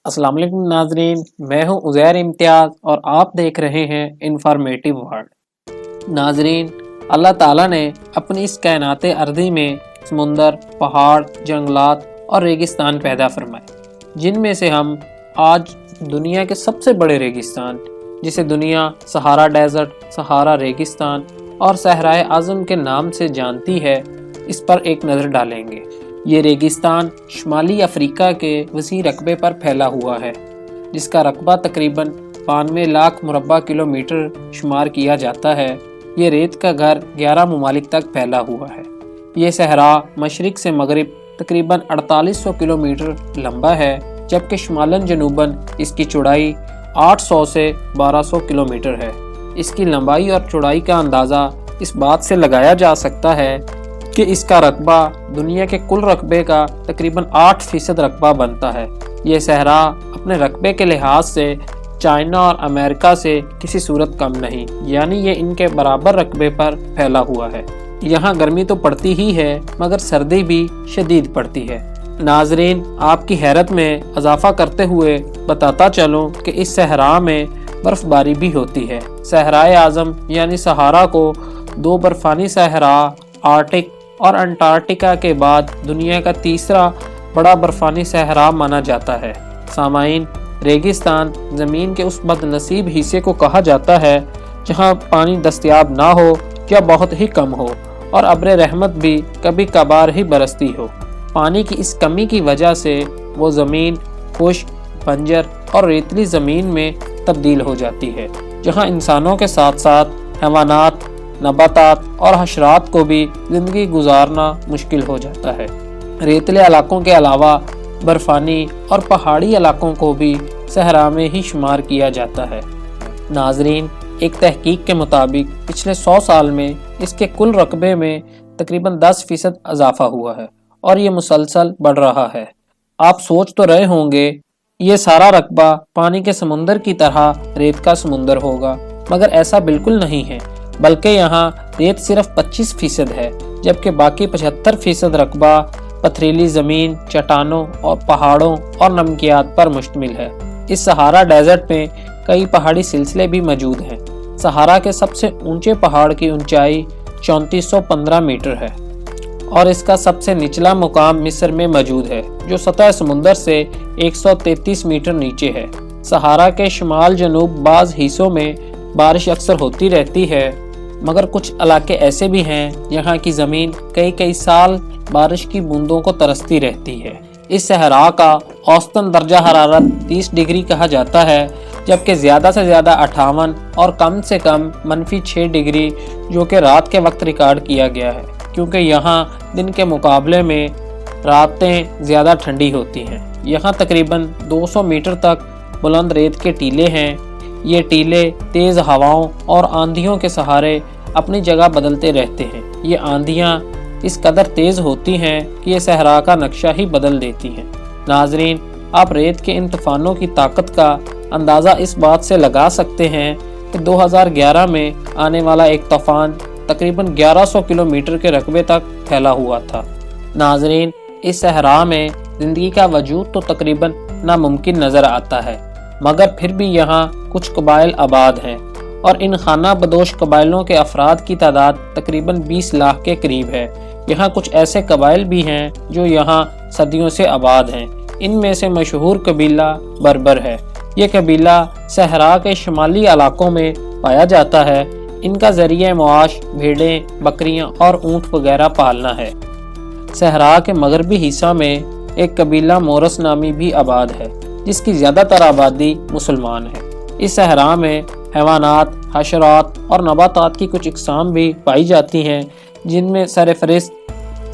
السلام علیکم ناظرین، میں ہوں عزیر امتیاز اور آپ دیکھ رہے ہیں انفارمیٹیو ورلڈ۔ ناظرین، اللہ تعالیٰ نے اپنی اس کائنات ارضی میں سمندر، پہاڑ، جنگلات اور ریگستان پیدا فرمائے، جن میں سے ہم آج دنیا کے سب سے بڑے ریگستان، جسے دنیا صحارا ڈیزرٹ، صحارا ریگستان اور صحرائے اعظم کے نام سے جانتی ہے، اس پر ایک نظر ڈالیں گے۔ یہ ریگستان شمالی افریقہ کے وسیع رقبے پر پھیلا ہوا ہے، جس کا رقبہ تقریباً 92 لاکھ مربع کلومیٹر شمار کیا جاتا ہے۔ یہ ریت کا گھر 11 ممالک تک پھیلا ہوا ہے۔ یہ صحرا مشرق سے مغرب تقریباً 4800 کلومیٹر لمبا ہے، جبکہ شمالاً جنوباً اس کی چوڑائی 800 سے 1200 کلومیٹر ہے۔ اس کی لمبائی اور چوڑائی کا اندازہ اس بات سے لگایا جا سکتا ہے کہ اس کا رقبہ دنیا کے کل رقبے کا تقریباً 8% رقبہ بنتا ہے۔ یہ صحرا اپنے رقبے کے لحاظ سے چائنا اور امریکہ سے کسی صورت کم نہیں، یعنی یہ ان کے برابر رقبے پر پھیلا ہوا ہے۔ یہاں گرمی تو پڑتی ہی ہے، مگر سردی بھی شدید پڑتی ہے۔ ناظرین، آپ کی حیرت میں اضافہ کرتے ہوئے بتاتا چلوں کہ اس صحرا میں برف باری بھی ہوتی ہے۔ صحرائے اعظم یعنی صحارا کو 2 برفانی صحرا آرکٹک اور انٹارکٹیکا کے بعد دنیا کا تیسرا بڑا برفانی صحرا مانا جاتا ہے۔ سامعین، ریگستان زمین کے اس بد نصیب حصے کو کہا جاتا ہے جہاں پانی دستیاب نہ ہو یا بہت ہی کم ہو، اور ابر رحمت بھی کبھی کبھار ہی برستی ہو۔ پانی کی اس کمی کی وجہ سے وہ زمین خشک، بنجر اور ریتلی زمین میں تبدیل ہو جاتی ہے، جہاں انسانوں کے ساتھ ساتھ حیوانات، نباتات اور حشرات کو بھی زندگی گزارنا مشکل ہو جاتا ہے۔ ریتلے علاقوں کے علاوہ برفانی اور پہاڑی علاقوں کو بھی صحرا میں ہی شمار کیا جاتا ہے۔ ناظرین، ایک تحقیق کے مطابق پچھلے 100 سال میں اس کے کل رقبے میں تقریباً 10% اضافہ ہوا ہے اور یہ مسلسل بڑھ رہا ہے۔ آپ سوچ تو رہے ہوں گے یہ سارا رقبہ پانی کے سمندر کی طرح ریت کا سمندر ہوگا، مگر ایسا بالکل نہیں ہے، بلکہ یہاں ریت صرف 25% ہے، جبکہ باقی 75% رقبہ پتھریلی زمین، چٹانوں اور پہاڑوں اور نمکیات پر مشتمل ہے۔ اس صحارا ڈیزرٹ میں کئی پہاڑی سلسلے بھی موجود ہیں۔ صحارا کے سب سے اونچے پہاڑ کی اونچائی 3415 میٹر ہے، اور اس کا سب سے نچلا مقام مصر میں موجود ہے، جو سطح سمندر سے 133 میٹر نیچے ہے۔ صحارا کے شمال جنوب بعض حصوں میں بارش اکثر ہوتی رہتی ہے، مگر کچھ علاقے ایسے بھی ہیں یہاں کی زمین کئی سال بارش کی بوندوں کو ترستی رہتی ہے۔ اس صحرا کا اوسطاً درجہ حرارت 30 ڈگری کہا جاتا ہے، جبکہ زیادہ سے زیادہ 58 اور کم سے کم -6 ڈگری جو کہ رات کے وقت ریکارڈ کیا گیا ہے، کیونکہ یہاں دن کے مقابلے میں راتیں زیادہ ٹھنڈی ہوتی ہیں۔ یہاں تقریباً 200 میٹر تک بلند ریت کے ٹیلے ہیں۔ یہ ٹیلے تیز ہواؤں اور آندھیوں کے سہارے اپنی جگہ بدلتے رہتے ہیں۔ یہ آندھیاں اس قدر تیز ہوتی ہیں کہ یہ صحرا کا نقشہ ہی بدل دیتی ہیں۔ ناظرین، آپ ریت کے ان طوفانوں کی طاقت کا اندازہ اس بات سے لگا سکتے ہیں کہ 2011 میں آنے والا ایک طوفان تقریباً 1100 کلومیٹر کے رقبے تک پھیلا ہوا تھا۔ ناظرین، اس صحرا میں زندگی کا وجود تو تقریباً ناممکن نظر آتا ہے، مگر پھر بھی یہاں کچھ قبائل آباد ہیں، اور ان خانہ بدوش قبائلوں کے افراد کی تعداد تقریباً 20 لاکھ کے قریب ہے۔ یہاں کچھ ایسے قبائل بھی ہیں جو یہاں صدیوں سے آباد ہیں۔ ان میں سے مشہور قبیلہ بربر ہے۔ یہ قبیلہ صحرا کے شمالی علاقوں میں پایا جاتا ہے۔ ان کا ذریعہ معاش بھیڑیں، بکریاں اور اونٹ وغیرہ پالنا ہے۔ صحرا کے مغربی حصہ میں ایک قبیلہ مورس نامی بھی آباد ہے، جس کی زیادہ تر آبادی مسلمان ہے۔ اس صحرا میں حیوانات، حشرات اور نباتات کی کچھ اقسام بھی پائی جاتی ہیں، جن میں سرفہرست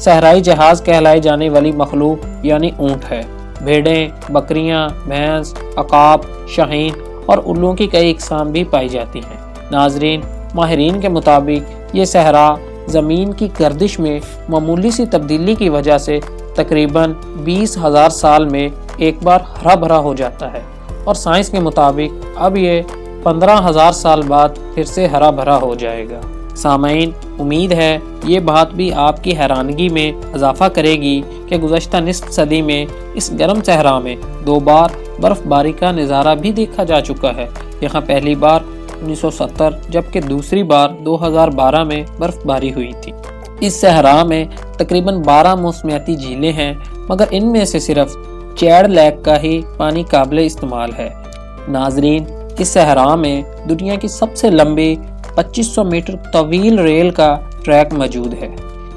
صحرائی جہاز کہلائی جانے والی مخلوق یعنی اونٹ ہے۔ بھیڑیں، بکریاں، بھینس، عقاب، شاہین اور الوں کی کئی اقسام بھی پائی جاتی ہیں۔ ناظرین، ماہرین کے مطابق یہ صحرا زمین کی گردش میں معمولی سی تبدیلی کی وجہ سے تقریباً 20,000 سال میں ایک بار ہرا بھرا ہو جاتا ہے، اور سائنس کے مطابق اب یہ 15,000 سال بعد پھر سے ہرا بھرا ہو جائے گا۔ سامعین، امید ہے یہ بات بھی آپ کی حیرانگی میں اضافہ کرے گی کہ گزشتہ نصف صدی میں اس گرم صحرا میں 2 بار برف باری کا نظارہ بھی دیکھا جا چکا ہے۔ یہاں پہلی بار 1970 جبکہ دوسری بار 2012 میں برف باری ہوئی تھی۔ اس صحرا میں تقریباً 12 موسمیاتی جھیلیں ہیں، مگر ان میں سے صرف چیڈ لیک کا ہی پانی قابل استعمال ہے۔ ناظرین، اس صحرا میں دنیا کی سب سے لمبی 2500 میٹر طویل ریل کا ٹریک موجود ہے۔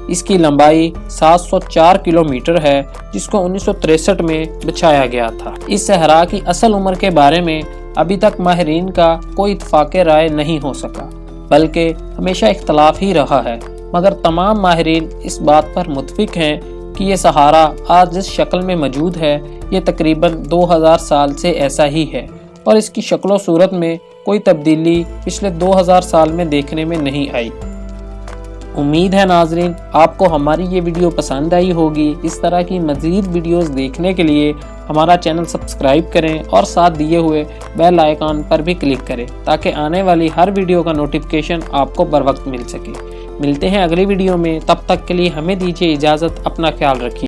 اس کی لمبائی 704 کلومیٹر ہے، جس کو 1963 میں بچھایا گیا تھا۔ اس صحرا کی اصل عمر کے بارے میں ابھی تک ماہرین کا کوئی اتفاق رائے نہیں ہو سکا، بلکہ ہمیشہ اختلاف ہی رہا ہے، مگر تمام ماہرین اس بات پر متفق ہیں کہ یہ صحرا آج جس شکل میں موجود ہے یہ تقریباً 2000 سال سے ایسا ہی ہے، اور اس کی شکل و صورت میں کوئی تبدیلی پچھلے 2000 سال میں دیکھنے میں نہیں آئی۔ امید ہے ناظرین آپ کو ہماری یہ ویڈیو پسند آئی ہوگی۔ اس طرح کی مزید ویڈیوز دیکھنے کے لیے ہمارا چینل سبسکرائب کریں اور ساتھ دیے ہوئے بیل آئیکن پر بھی کلک کریں تاکہ آنے والی ہر ویڈیو کا نوٹیفیکیشن آپ کو بر وقت مل سکے۔ ملتے ہیں اگلی ویڈیو میں، تب تک کے لیے ہمیں دیجیے اجازت، اپنا خیال رکھیے۔